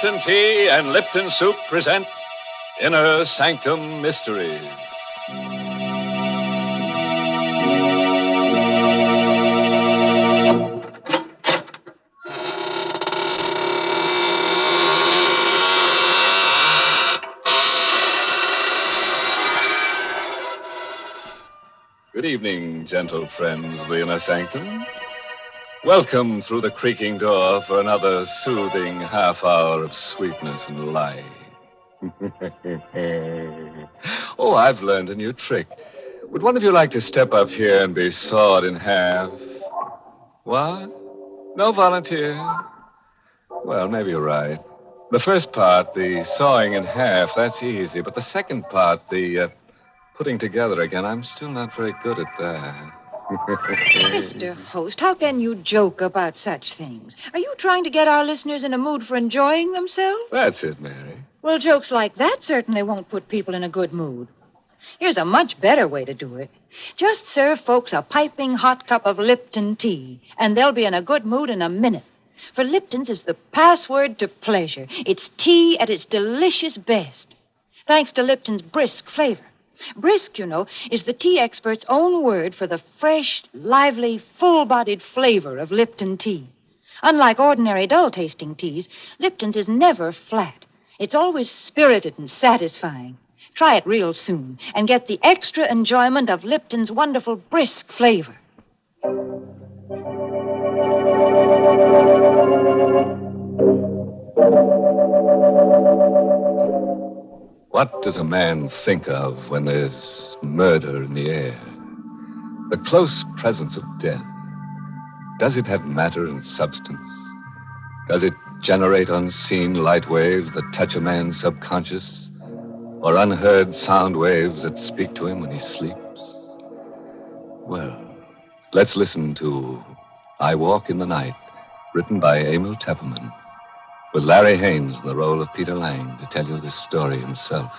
Lipton Tea and Lipton Soup present Inner Sanctum Mysteries. Good evening, gentle friends of the Inner Sanctum. Welcome through the creaking door for another soothing half hour of sweetness and light. Oh, I've learned a new trick. Would one of you like to step up here and be sawed in half? What? No volunteer? Well, maybe you're right. The first part, the sawing in half, that's easy. But the second part, the putting together again, I'm still not very good at that. Mr. Host, how can you joke about such things? Are you trying to get our listeners in a mood for enjoying themselves? That's it, Mary. Well, jokes like that certainly won't put people in a good mood. Here's a much better way to do it. Just serve folks a piping hot cup of Lipton tea, and they'll be in a good mood in a minute. For Lipton's is the password to pleasure. It's tea at its delicious best, thanks to Lipton's brisk flavor. Brisk, you know, is the tea expert's own word for the fresh, lively, full-bodied flavor of Lipton tea. Unlike ordinary dull-tasting teas, Lipton's is never flat. It's always spirited and satisfying. Try it real soon and get the extra enjoyment of Lipton's wonderful brisk flavor. What does a man think of when there's murder in the air? The close presence of death. Does it have matter and substance? Does it generate unseen light waves that touch a man's subconscious? Or unheard sound waves that speak to him when he sleeps? Well, let's listen to I Walk in the Night, written by Emil Tepperman, with Larry Haynes in the role of Peter Lang to tell you this story himself.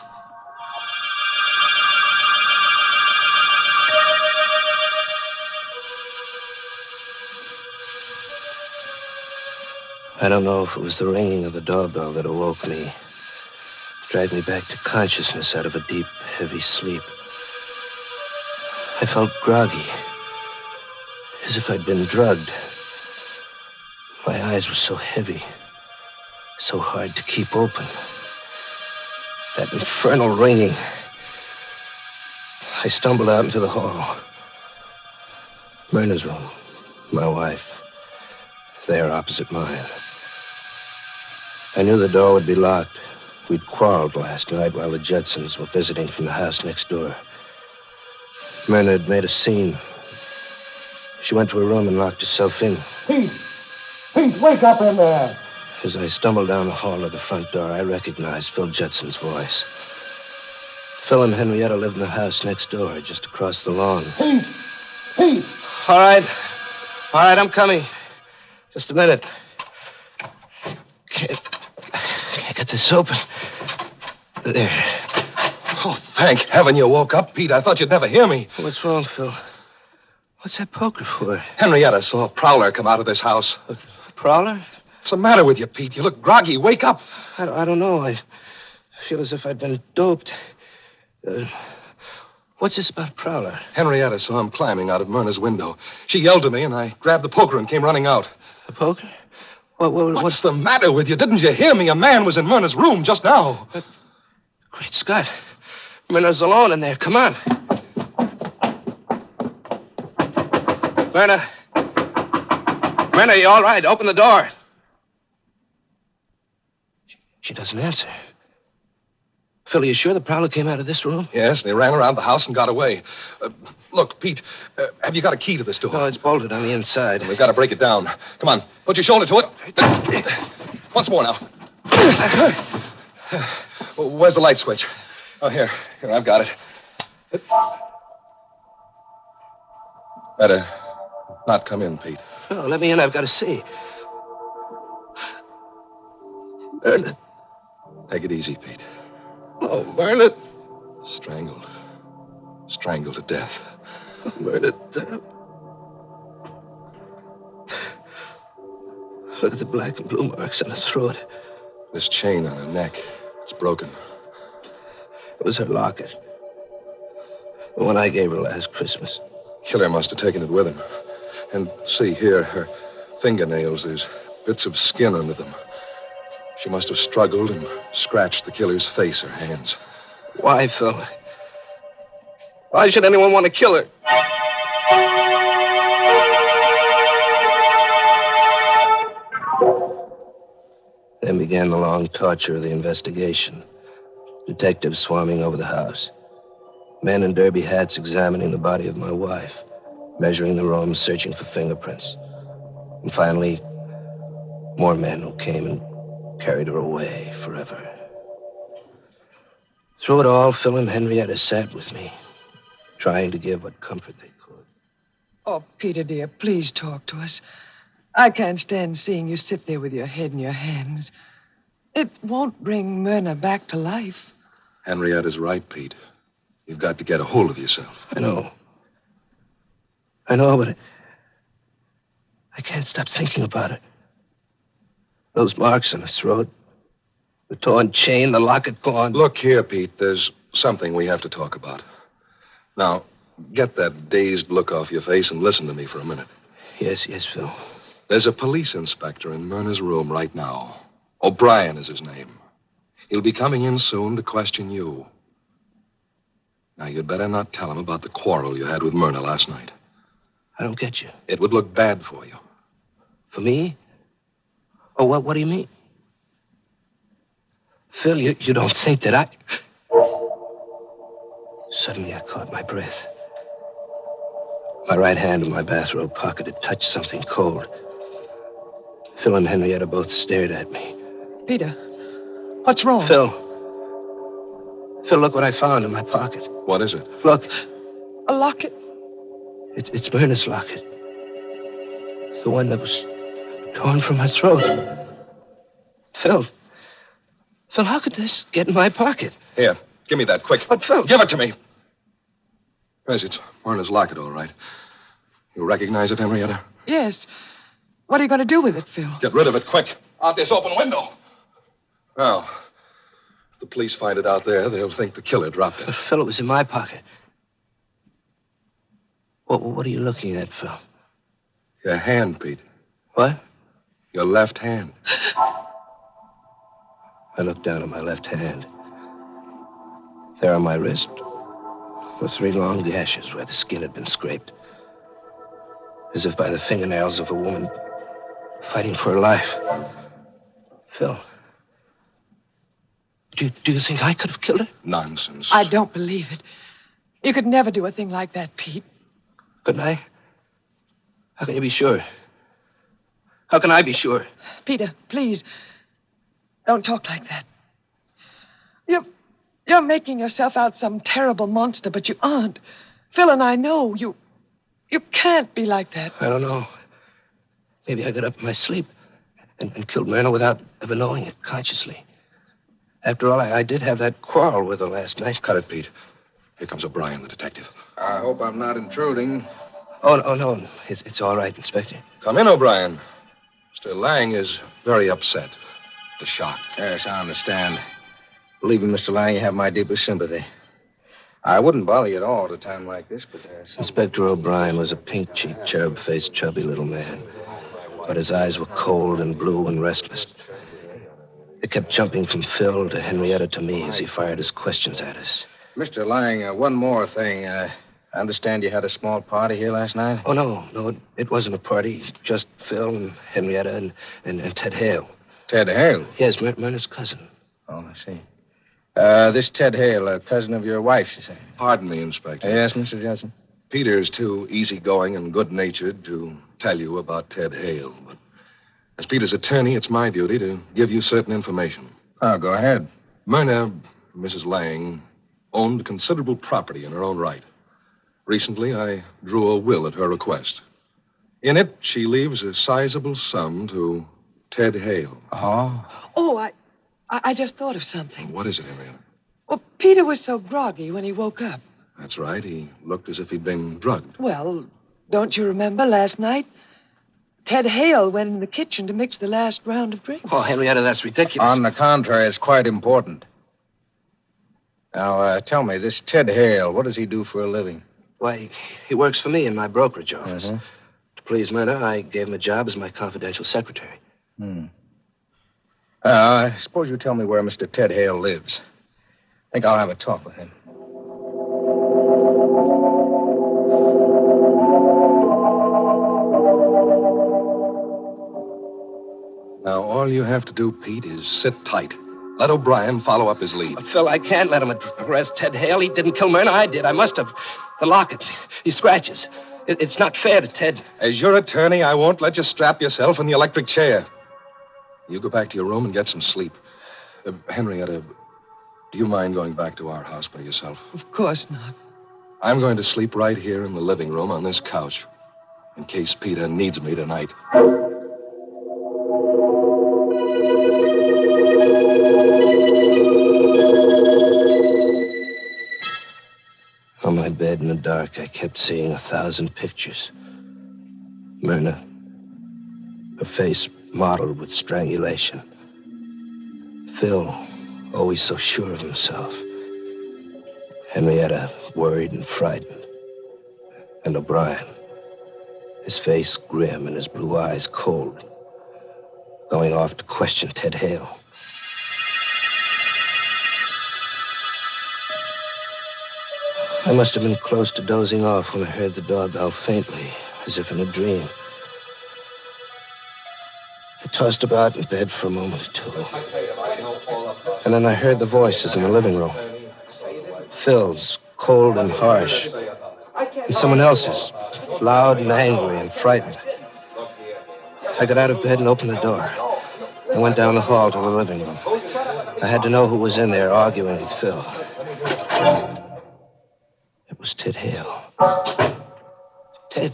I don't know if it was the ringing of the doorbell that awoke me, dragged me back to consciousness out of a deep, heavy sleep. I felt groggy, as if I'd been drugged. My eyes were so heavy, so hard to keep open. That infernal ringing. I stumbled out into the hall. Myrna's room, my wife, there opposite mine. I knew the door would be locked. We'd quarreled last night while the Judsons were visiting from the house next door. Myrna had made a scene. She went to her room and locked herself in. Pete! Pete, wake up in there! As I stumbled down the hall to the front door, I recognized Phil Judson's voice. Phil and Henrietta lived in the house next door, just across the lawn. Pete! Pete! All right, I'm coming. Just a minute. Can't get this open. There. Oh, thank heaven you woke up, Pete. I thought you'd never hear me. What's wrong, Phil? What's that poker for? Henrietta saw a prowler come out of this house. A prowler? What's the matter with you, Pete? You look groggy. Wake up. I don't know. I feel as if I'd been doped. What's this about prowler? Henrietta saw him climbing out of Myrna's window. She yelled to me, and I grabbed the poker and came running out. The poker? What's the matter with you? Didn't you hear me? A man was in Myrna's room just now. Great Scott. Myrna's alone in there. Come on. Myrna. Myrna, you all right? Open the door. She doesn't answer. Phil, are you sure the prowler came out of this room? Yes, and he ran around the house and got away. Look, Pete, have you got a key to this door? No, it's bolted on the inside. We've got to break it down. Come on, put your shoulder to it. Once more now. Where's the light switch? Oh, here, I've got it. Better not come in, Pete. No, let me in. I've got to see. Myrna. Take it easy, Pete. Oh, Myrna. Strangled. Strangled to death. Myrna. Look at the black and blue marks on her throat. This chain on her neck, it's broken. It was her locket. The one I gave her last Christmas. Killer must have taken it with him. And see here, her fingernails, there's bits of skin under them. She must have struggled and scratched the killer's face or hands. Why, Phil? Why should anyone want to kill her? Then began the long torture of the investigation. Detectives swarming over the house. Men in derby hats examining the body of my wife. Measuring the room, searching for fingerprints. And finally, more men who came and carried her away forever. Through it all, Phil and Henrietta sat with me, trying to give what comfort they could. Oh, Peter, dear, please talk to us. I can't stand seeing you sit there with your head in your hands. It won't bring Myrna back to life. Henrietta's right, Pete. You've got to get a hold of yourself. I know, but I can't stop thinking about it. Those marks on her throat, the torn chain, the locket gone. Look here, Pete. There's something we have to talk about. Now, get that dazed look off your face and listen to me for a minute. Yes, Phil. There's a police inspector in Myrna's room right now. O'Brien is his name. He'll be coming in soon to question you. Now, you'd better not tell him about the quarrel you had with Myrna last night. I don't get you. It would look bad for you. For me? Oh, what do you mean? Phil, you don't think that I... Suddenly, I caught my breath. My right hand in my bathrobe pocket had touched something cold. Phil and Henrietta both stared at me. Peter, what's wrong? Phil, look what I found in my pocket. What is it? Look. A locket. It's Myrna's locket. The one that was torn from her throat. Phil, how could this get in my pocket? Here, give me that, quick. But, Phil... Give it to me. Yes, it's Myrna's locket, all right. You recognize it, Henrietta? Yes. What are you going to do with it, Phil? Get rid of it, quick. Out this open window. Now, if the police find it out there, they'll think the killer dropped it. But, Phil, it was in my pocket. What are you looking at, Phil? Your hand, Pete. What? Your left hand. I looked down at my left hand. There on my wrist were 3 long gashes where the skin had been scraped. As if by the fingernails of a woman fighting for her life. Phil, do you think I could have killed her? Nonsense. I don't believe it. You could never do a thing like that, Pete. Couldn't I? How can you be sure? How can I be sure? Peter, please, don't talk like that. You're making yourself out some terrible monster, but you aren't. Phil and I know you can't be like that. I don't know. Maybe I got up in my sleep and killed Myrna without ever knowing it consciously. After all, I did have that quarrel with her last night. Cut it, Pete. Here comes O'Brien, the detective. I hope I'm not intruding. Oh, no. It's all right, Inspector. Come in, O'Brien. Mr. Lang is very upset. The shock. Yes, I understand. Believe me, Mr. Lang, you have my deepest sympathy. I wouldn't bother you at all at a time like this, but Inspector O'Brien was a pink-cheeked, cherub-faced, chubby little man. But his eyes were cold and blue and restless. They kept jumping from Phil to Henrietta to me as he fired his questions at us. Mr. Lang, one more thing. I understand you had a small party here last night? Oh, no, it wasn't a party. Just Phil and Henrietta and Ted Hale. Ted Hale? Yes, Myrna's cousin. Oh, I see. This Ted Hale, a cousin of your wife's, you say? Pardon me, Inspector. Yes, Mr. Judson? Peter's too easygoing and good-natured to tell you about Ted Hale. But as Peter's attorney, it's my duty to give you certain information. Oh, go ahead. Myrna, Mrs. Lang, owned considerable property in her own right. Recently, I drew a will at her request. In it, she leaves a sizable sum to Ted Hale. Oh, I just thought of something. What is it, Henrietta? Well, Peter was so groggy when he woke up. That's right. He looked as if he'd been drugged. Well, don't you remember last night? Ted Hale went in the kitchen to mix the last round of drinks. Oh, Henrietta, that's ridiculous. On the contrary, it's quite important. Now, tell me, this Ted Hale, what does he do for a living? Why, he works for me in my brokerage office. Uh-huh. To please Myrna, I gave him a job as my confidential secretary. Suppose you tell me where Mr. Ted Hale lives. I think I'll have a talk with him. Now, all you have to do, Pete, is sit tight. Let O'Brien follow up his lead. But, Phil, I can't let him arrest Ted Hale. He didn't kill Myrna. I did. I must have. The locket. He scratches. It's not fair to Ted. As your attorney, I won't let you strap yourself in the electric chair. You go back to your room and get some sleep. Henrietta, do you mind going back to our house by yourself? Of course not. I'm going to sleep right here in the living room on this couch, in case Peter needs me tonight. On my bed in the dark, I kept seeing 1,000 pictures. Myrna, her face mottled with strangulation. Phil, always so sure of himself. Henrietta, worried and frightened. And O'Brien, his face grim and his blue eyes cold, going off to question Ted Hale. I must have been close to dozing off when I heard the doorbell faintly, as if in a dream. I tossed about in bed for a moment or two. And then I heard the voices in the living room. Phil's, cold and harsh. And someone else's, loud and angry and frightened. I got out of bed and opened the door. I went down the hall to the living room. I had to know who was in there arguing with Phil. It was Ted Hale. Ted,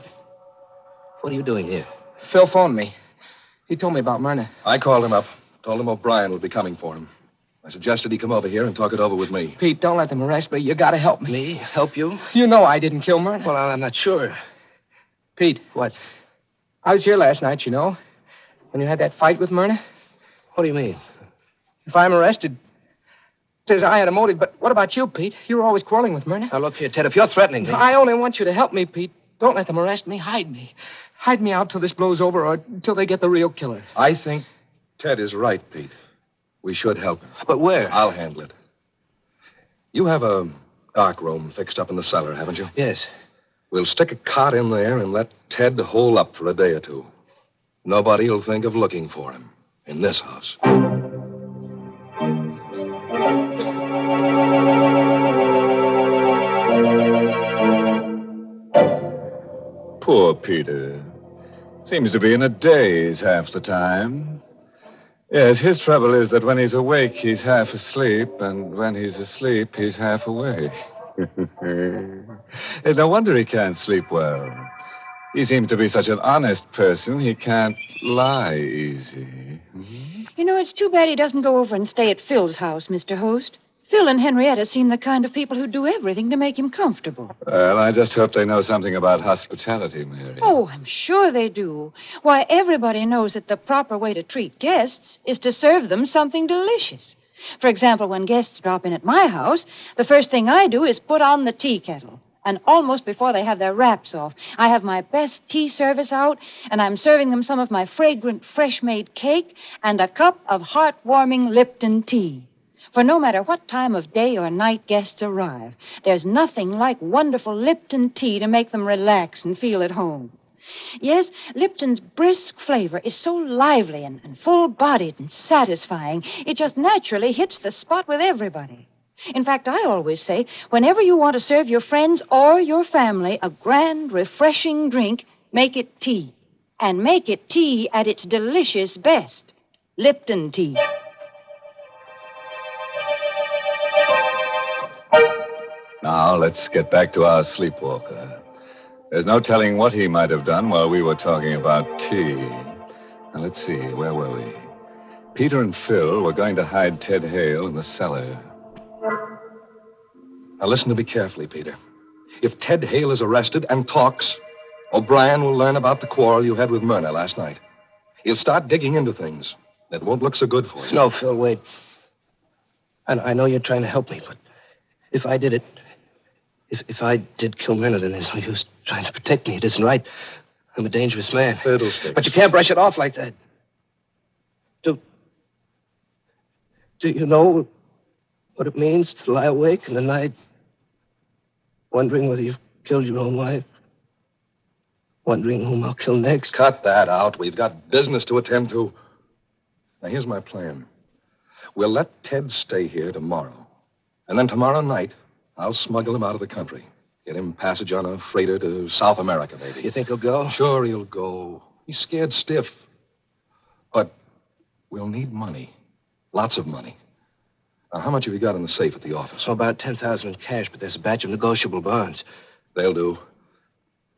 what are you doing here? Phil phoned me. He told me about Myrna. I called him up, told him O'Brien would be coming for him. I suggested he come over here and talk it over with me. Pete, don't let them arrest me. You gotta help me. Me? Help you? You know I didn't kill Myrna. Well, I'm not sure. Pete. What? I was here last night, you know, when you had that fight with Myrna. What do you mean? If I'm arrested, it says I had a motive, but what about you, Pete? You were always quarreling with Myrna. Now, look here, Ted, if you're threatening me... I only want you to help me, Pete. Don't let them arrest me. Hide me. Hide me out till this blows over or till they get the real killer. I think Ted is right, Pete. We should help him. But where? I'll handle it. You have a dark room fixed up in the cellar, haven't you? Yes. We'll stick a cot in there and let Ted hole up for a day or two. Nobody will think of looking for him in this house. Poor Peter. Seems to be in a daze half the time. Yes, his trouble is that when he's awake, he's half asleep, and when he's asleep, he's half awake. It's no wonder he can't sleep well. He seems to be such an honest person, he can't lie easy. You know, it's too bad he doesn't go over and stay at Phil's house, Mr. Host. Phil and Henrietta seem the kind of people who do everything to make him comfortable. Well, I just hope they know something about hospitality, Mary. Oh, I'm sure they do. Why, everybody knows that the proper way to treat guests is to serve them something delicious. For example, when guests drop in at my house, the first thing I do is put on the tea kettle. And almost before they have their wraps off, I have my best tea service out, and I'm serving them some of my fragrant, fresh-made cake and a cup of heartwarming Lipton tea. For no matter what time of day or night guests arrive, there's nothing like wonderful Lipton tea to make them relax and feel at home. Yes, Lipton's brisk flavor is so lively and full-bodied and satisfying, it just naturally hits the spot with everybody. In fact, I always say, whenever you want to serve your friends or your family a grand, refreshing drink, make it tea. And make it tea at its delicious best. Lipton tea. Now, let's get back to our sleepwalker. There's no telling what he might have done while we were talking about tea. Now, let's see, where were we? Peter and Phil were going to hide Ted Hale in the cellar. Now, listen to me carefully, Peter. If Ted Hale is arrested and talks, O'Brien will learn about the quarrel you had with Myrna last night. He'll start digging into things. That won't look so good for you. No, Phil, wait. I know you're trying to help me, but if I did it... If I did kill Myrna, then there's no use trying to protect me. It isn't right. I'm a dangerous man. Fiddlesticks. But you can't brush it off like that. Do you know what it means to lie awake in the night, wondering whether you've killed your own wife? Wondering whom I'll kill next? Cut that out. We've got business to attend to. Now, here's my plan. We'll let Ted stay here tomorrow. And then tomorrow night, I'll smuggle him out of the country. Get him passage on a freighter to South America, maybe. You think he'll go? Sure, he'll go. He's scared stiff. But we'll need money. Lots of money. Now, how much have you got in the safe at the office? So about $10,000 in cash, but there's a batch of negotiable bonds. They'll do.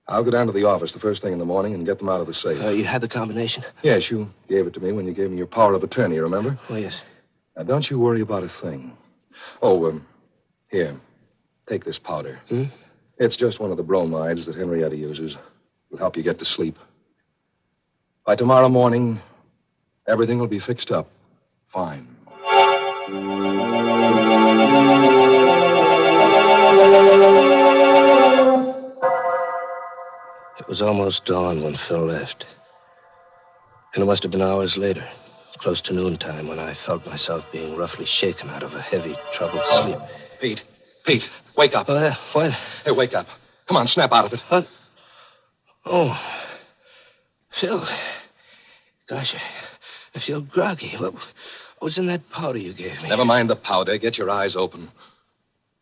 I'll go down to the office the first thing in the morning and get them out of the safe. You had the combination? Yes, you gave it to me when you gave me your power of attorney, remember? Oh, yes. Now, don't you worry about a thing. Oh, here. Take this powder. Hmm? It's just one of the bromides that Henrietta uses. It'll help you get to sleep. By tomorrow morning, everything will be fixed up. Fine. It was almost dawn when Phil left. And it must have been hours later, close to noontime, when I felt myself being roughly shaken out of a heavy, troubled sleep. Pete, wake up. What? Hey, wake up. Come on, snap out of it. What? Oh, Phil. Gosh, I feel groggy. What was in that powder you gave me? Never mind the powder. Get your eyes open.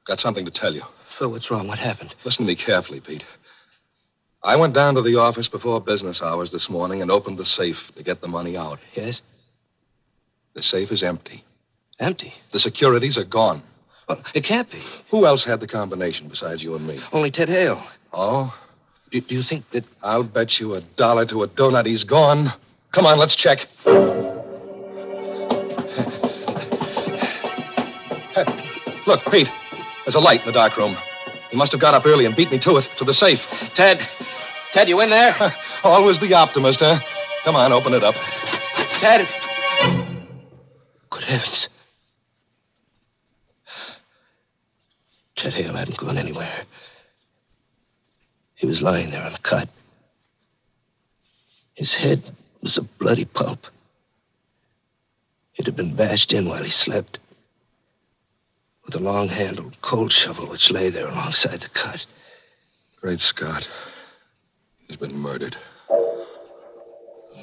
Got something to tell you. Phil, what's wrong? What happened? Listen to me carefully, Pete. I went down to the office before business hours this morning and opened the safe to get the money out. Yes? The safe is empty. Empty? The securities are gone. Well, it can't be. Who else had the combination besides you and me? Only Ted Hale. Oh? Do you think that... I'll bet you $1 to a donut he's gone. Come on, let's check. Look, Pete, there's a light in the dark room. He must have got up early and beat me to it, to the safe. Ted, you in there? Always the optimist, huh? Come on, open it up. Ted. Good heavens. Ted Hale hadn't gone anywhere. He was lying there on the cot. His head was a bloody pulp. It had been bashed in while he slept with a long-handled cold shovel which lay there alongside the cot. Great Scott. He's been murdered.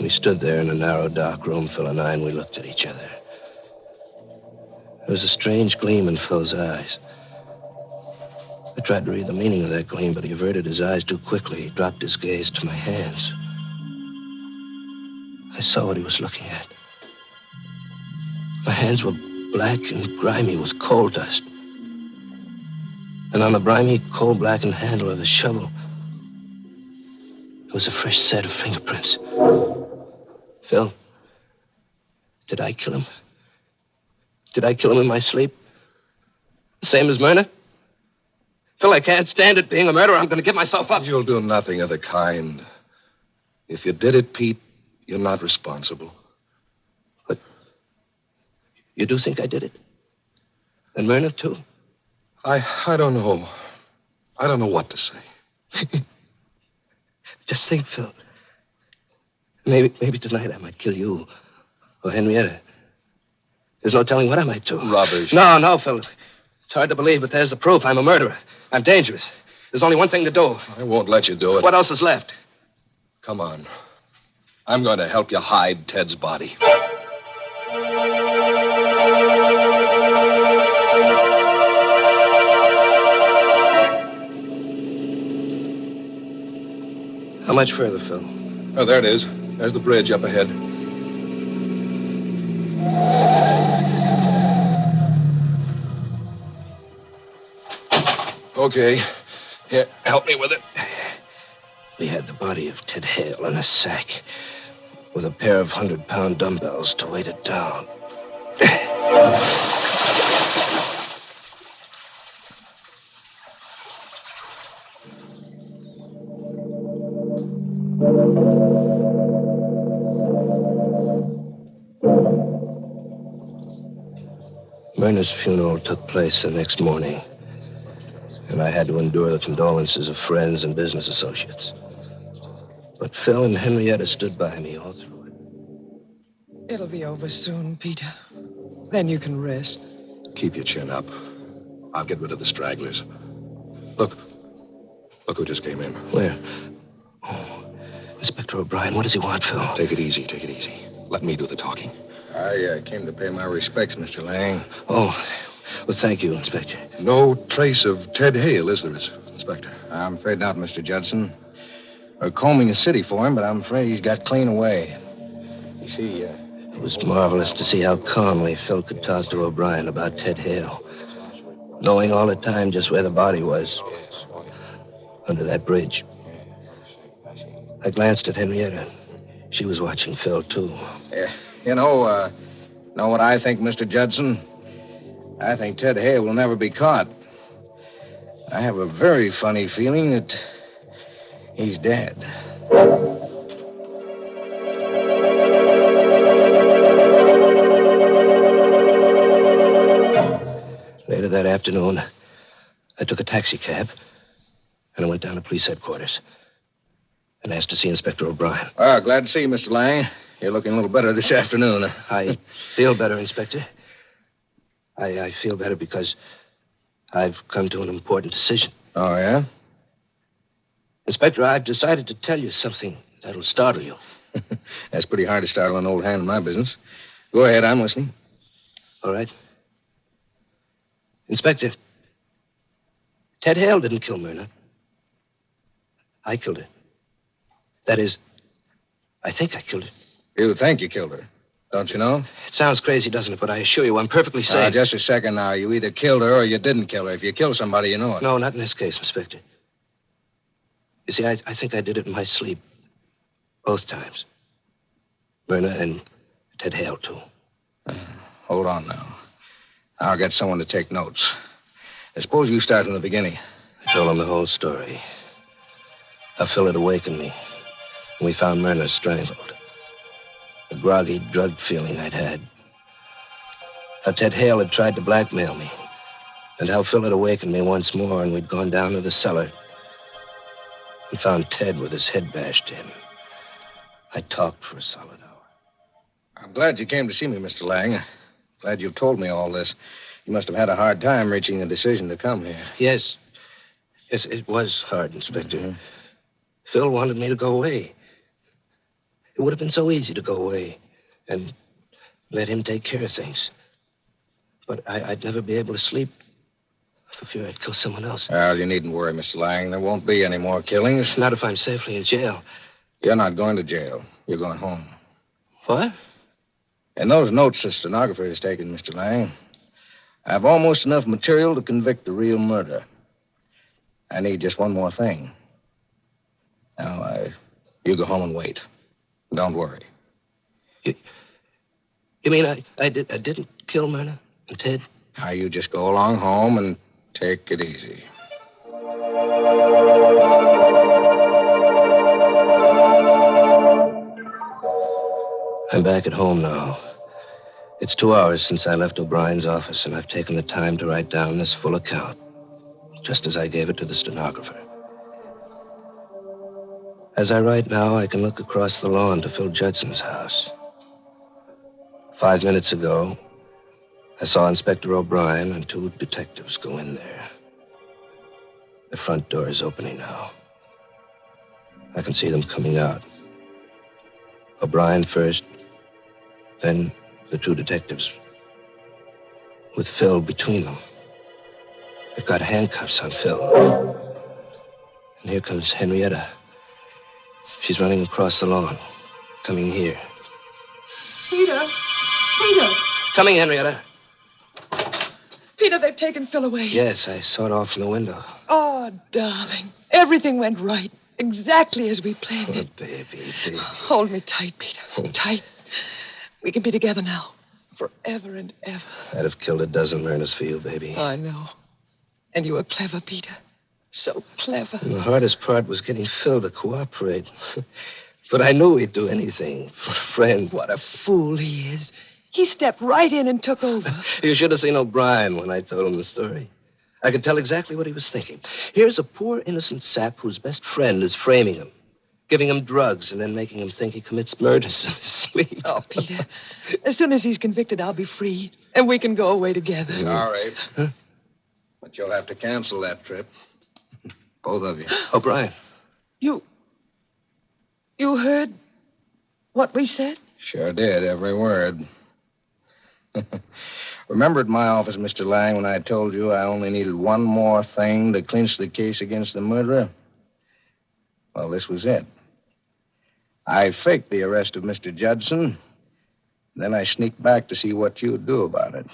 We stood there in a narrow, dark room, Phil and I, and we looked at each other. There was a strange gleam in Phil's eyes. I tried to read the meaning of that gleam, but he averted his eyes too quickly. He dropped his gaze to my hands. I saw what he was looking at. My hands were black and grimy with coal dust. And on the grimy, coal-blackened handle of the shovel, there was a fresh set of fingerprints. Phil, did I kill him? Did I kill him in my sleep? The same as Myrna? Phil, I can't stand it being a murderer. I'm going to give myself up. You'll do nothing of the kind. If you did it, Pete, you're not responsible. But you do think I did it? And Myrna, too? I don't know. I don't know what to say. Just think, Phil. Maybe tonight I might kill you. Or Henrietta. There's no telling what I might do. Rubbish. No, Phil. It's hard to believe, but there's the proof. I'm a murderer. I'm dangerous. There's only one thing to do. I won't let you do it. What else is left? Come on. I'm going to help you hide Ted's body. How much further, Phil? Oh, there it is. There's the bridge up ahead. Okay. Here, help me with it. We had the body of Ted Hale in a sack with a pair of 100-pound dumbbells to weight it down. Myrna's funeral took place the next morning, and I had to endure the condolences of friends and business associates. But Phil and Henrietta stood by me all through it. It'll be over soon, Peter. Then you can rest. Keep your chin up. I'll get rid of the stragglers. Look. Look who just came in. Where? Oh, Inspector O'Brien. What does he want, Phil? Take it easy, take it easy. Let me do the talking. I came to pay my respects, Mr. Lang. Oh, well, thank you, Inspector. No trace of Ted Hale, is there, Inspector? I'm afraid not, Mr. Judson. We're combing the city for him, but I'm afraid he's got clean away. You see, It was marvelous to see how calmly Phil could talk to O'Brien about Ted Hale, knowing all the time just where the body was, under that bridge. I glanced at Henrietta. She was watching Phil, too. Know what I think, Mr. Judson? I think Ted Hale will never be caught. I have a very funny feeling that he's dead. Later that afternoon, I took a taxi cab and I went down to police headquarters and asked to see Inspector O'Brien. Glad to see you, Mr. Lang. You're looking a little better this afternoon. I feel better, Inspector. I feel better because I've come to an important decision. Oh, yeah? Inspector, I've decided to tell you something that'll startle you. That's pretty hard to startle an old hand in my business. Go ahead, I'm listening. All right. Inspector, Ted Hale didn't kill Myrna. I killed her. That is, I think I killed her. You think you killed her, don't you know? It sounds crazy, doesn't it? But I assure you, I'm perfectly safe. Just a second now. You either killed her or you didn't kill her. If you kill somebody, you know it. No, not in this case, Inspector. You see, I think I did it in my sleep. Both times. Myrna and Ted Hale, too. Hold on now. I'll get someone to take notes. I suppose you start from the beginning. I told him the whole story. How Phil had awakened me. And we found Myrna strangled. The groggy, drugged feeling I'd had. How Ted Hale had tried to blackmail me. And how Phil had awakened me once more and we'd gone down to the cellar and found Ted with his head bashed in. I talked for a solid hour. I'm glad you came to see me, Mr. Lang. Glad you've told me all this. You must have had a hard time reaching the decision to come here. Yes. Yes, it was hard, Inspector. Mm-hmm. Phil wanted me to go away. It would have been so easy to go away and let him take care of things. But I'd never be able to sleep for fear I'd kill someone else. Well, you needn't worry, Mr. Lang. There won't be any more killings. Not if I'm safely in jail. You're not going to jail. You're going home. What? And those notes the stenographer has taken, Mr. Lang, I have almost enough material to convict the real murder. I need just one more thing. Now, you go home and wait. Don't worry. You mean I didn't kill Myrna and Ted? Now, you just go along home and take it easy. I'm back at home now. It's 2 hours since I left O'Brien's office, and I've taken the time to write down this full account, just as I gave it to the stenographer. As I write now, I can look across the lawn to Phil Judson's house. 5 minutes ago, I saw Inspector O'Brien and 2 detectives go in there. The front door is opening now. I can see them coming out. O'Brien first, then the 2 detectives, with Phil between them. They've got handcuffs on Phil. And here comes Henrietta. She's running across the lawn, coming here. Peter! Peter! Coming, Henrietta. Peter, they've taken Phil away. Yes, I saw it off from the window. Oh, darling. Everything went right. Exactly as we planned Oh, it. baby. Hold me tight, Peter. Tight. We can be together now. Forever and ever. I'd have killed a dozen Myrnas for you, baby. I know. And you were clever, Peter. So clever. And the hardest part was getting Phil to cooperate. But I knew he'd do anything for a friend. What a fool he is. He stepped right in and took over. You should have seen O'Brien when I told him the story. I could tell exactly what he was thinking. Here's a poor, innocent sap whose best friend is framing him, giving him drugs, and then making him think he commits murders in his sleep. Oh, Peter, as soon as he's convicted, I'll be free, and we can go away together. Sorry. Huh? But you'll have to cancel that trip. Both of you. O'Brien. You heard what we said? Sure did, every word. Remember at my office, Mr. Lang, when I told you I only needed one more thing to clinch the case against the murderer? Well, this was it. I faked the arrest of Mr. Judson. Then I sneaked back to see what you'd do about it.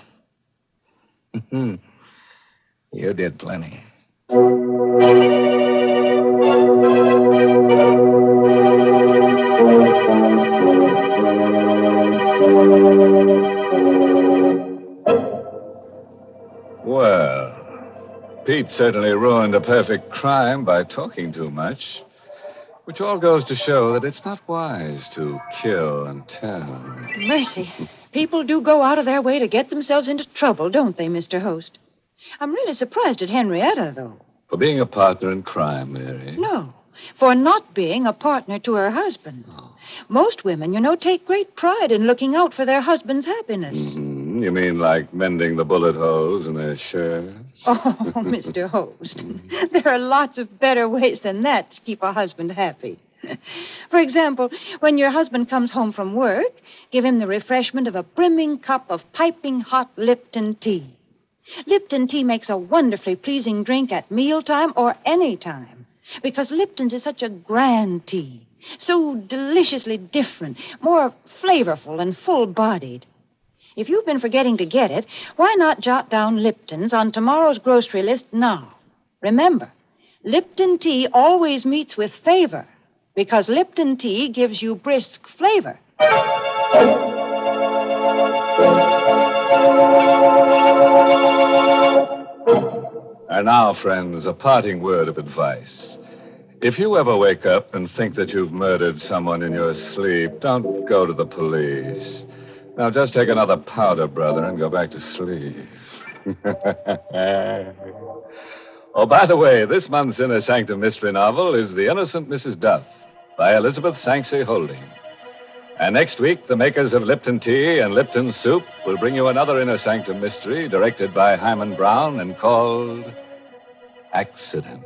You did plenty. Well, Pete certainly ruined a perfect crime by talking too much, which all goes to show that it's not wise to kill and tell. Mercy. People do go out of their way to get themselves into trouble, don't they, Mr. Host? I'm really surprised at Henrietta, though. For being a partner in crime, Mary. No, for not being a partner to her husband. Oh. Most women, take great pride in looking out for their husband's happiness. Mm-hmm. You mean like mending the bullet holes in their shirts? Oh, Mr. Host, there are lots of better ways than that to keep a husband happy. For example, when your husband comes home from work, give him the refreshment of a brimming cup of piping hot Lipton tea. Lipton tea makes a wonderfully pleasing drink at mealtime or any time, because Lipton's is such a grand tea, so deliciously different, more flavorful and full-bodied. If you've been forgetting to get it, why not jot down Lipton's on tomorrow's grocery list now? Remember, Lipton tea always meets with favor, because Lipton tea gives you brisk flavor. And now, friends, a parting word of advice. If you ever wake up and think that you've murdered someone in your sleep, don't go to the police. Now, just take another powder, brother, and go back to sleep. Oh, by the way, this month's Inner Sanctum mystery novel is The Innocent Mrs. Duff by Elizabeth Sanksey Holding. And next week, the makers of Lipton Tea and Lipton Soup will bring you another Inner Sanctum mystery directed by Hyman Brown and called Accident.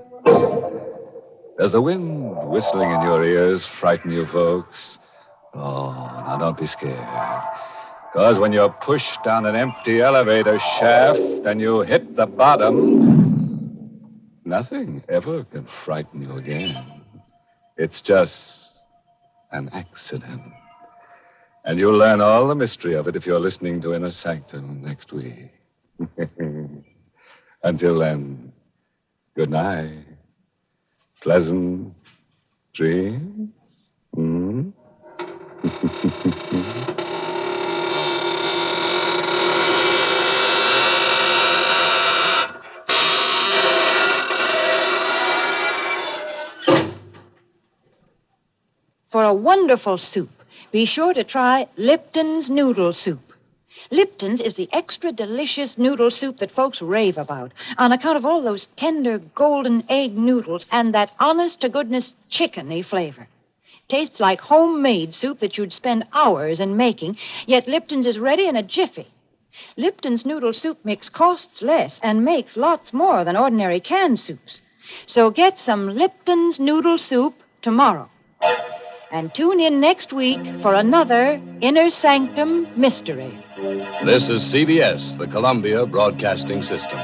Does the wind whistling in your ears frighten you, folks? Oh, now don't be scared. Because when you're pushed down an empty elevator shaft and you hit the bottom, nothing ever can frighten you again. It's just an accident. And you'll learn all the mystery of it if you're listening to Inner Sanctum next week. Until then, good night. Pleasant dreams. Hmm? For a wonderful soup, be sure to try Lipton's Noodle Soup. Lipton's is the extra delicious noodle soup that folks rave about on account of all those tender golden egg noodles and that honest-to-goodness chickeny flavor. Tastes like homemade soup that you'd spend hours in making, yet Lipton's is ready in a jiffy. Lipton's noodle soup mix costs less and makes lots more than ordinary canned soups. So get some Lipton's Noodle Soup tomorrow. And tune in next week for another Inner Sanctum mystery. This is CBS, the Columbia Broadcasting System.